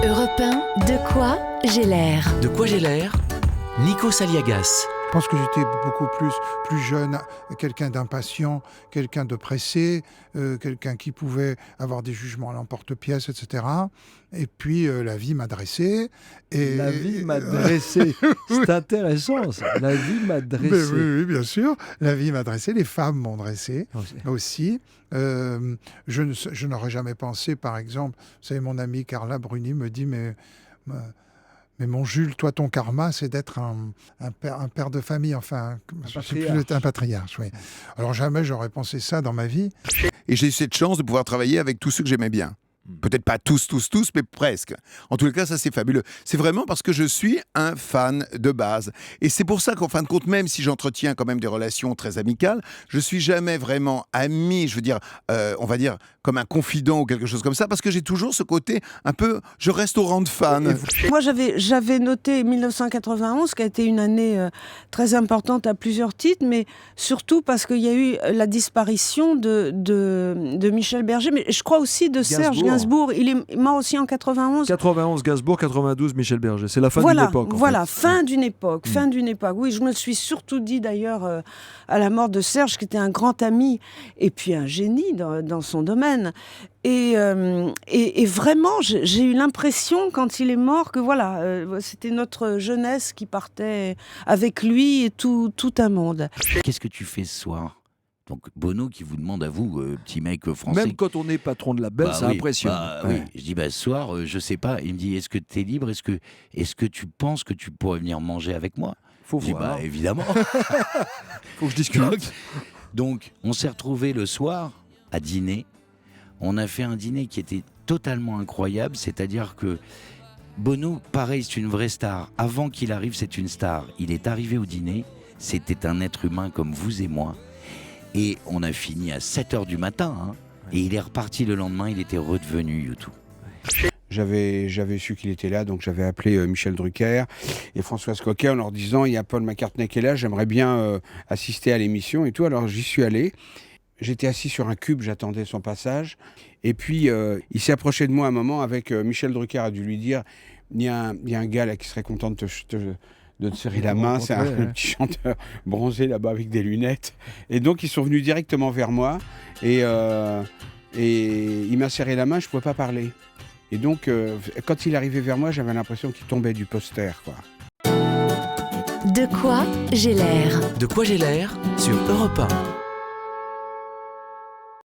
Europe 1, de quoi j'ai l'air? De quoi j'ai l'air? Nico Saliagas. Je pense que j'étais beaucoup plus jeune, quelqu'un d'impatient, quelqu'un de pressé, quelqu'un qui pouvait avoir des jugements à l'emporte-pièce, etc. Et puis la vie m'a dressé. Et... La vie m'a dressé. C'est intéressant ça. La vie m'a dressé. Oui, bien sûr. La vie m'a dressé. Les femmes m'ont dressé aussi. Je n'aurais jamais pensé, par exemple, vous savez, mon amie Carla Bruni me dit, mais mon Jules, toi, ton karma, c'est d'être un père de famille, enfin, un patriarche. Oui. Alors jamais j'aurais pensé ça dans ma vie. Et j'ai eu cette chance de pouvoir travailler avec tous ceux que j'aimais bien. Peut-être pas tous, mais presque. En tous les cas, ça c'est fabuleux. C'est vraiment parce que je suis un fan de base. Et c'est pour ça qu'en fin de compte, même si j'entretiens quand même des relations très amicales, je suis jamais vraiment ami, je veux dire, on va dire, comme un confident ou quelque chose comme ça, parce que j'ai toujours ce côté un peu, je reste au rang de fan. Moi, j'avais noté 1991, qui a été une année très importante à plusieurs titres, mais surtout parce qu'il y a eu la disparition de Michel Berger, mais je crois aussi de Serge Gainsbourg. Il est mort aussi en 91. 91 Gainsbourg, 92 Michel Berger. C'est la fin d'une époque. Fin d'une époque. Oui, je me suis surtout dit d'ailleurs à la mort de Serge, qui était un grand ami et puis un génie dans son domaine. Et vraiment, j'ai eu l'impression quand il est mort que c'était notre jeunesse qui partait avec lui et tout un monde. Qu'est-ce que tu fais ce soir ? Donc Bono qui vous demande à vous, petit mec français... Même quand on est patron de label, c'est impressionnant. Oui. Je dis, ce soir, je sais pas. Il me dit, est-ce que tu es libre ? Est-ce que tu penses que tu pourrais venir manger avec moi ? Faut je voir. dis, évidemment. Faut que je discute. Donc, on s'est retrouvés le soir à dîner. On a fait un dîner qui était totalement incroyable. C'est-à-dire que Bono, pareil, c'est une vraie star. Avant qu'il arrive, c'est une star. Il est arrivé au dîner. C'était un être humain comme vous et moi. Et on a fini à 7h du matin. Et il est reparti le lendemain, il était redevenu U2. J'avais su qu'il était là, donc j'avais appelé Michel Drucker et Françoise Coquet en leur disant, il y a Paul McCartney qui est là, j'aimerais bien assister à l'émission et tout. Alors j'y suis allé. J'étais assis sur un cube, j'attendais son passage. Et puis il s'est approché de moi un moment avec Michel Drucker a dû lui dire, il y a un gars là qui serait content de te serrer la main, c'est un petit chanteur bronzé là-bas avec des lunettes. Et donc ils sont venus directement vers moi et il m'a serré la main, je ne pouvais pas parler. Et donc quand il arrivait vers moi, j'avais l'impression qu'il tombait du poster, quoi. De quoi j'ai l'air? De quoi j'ai l'air sur Europe 1.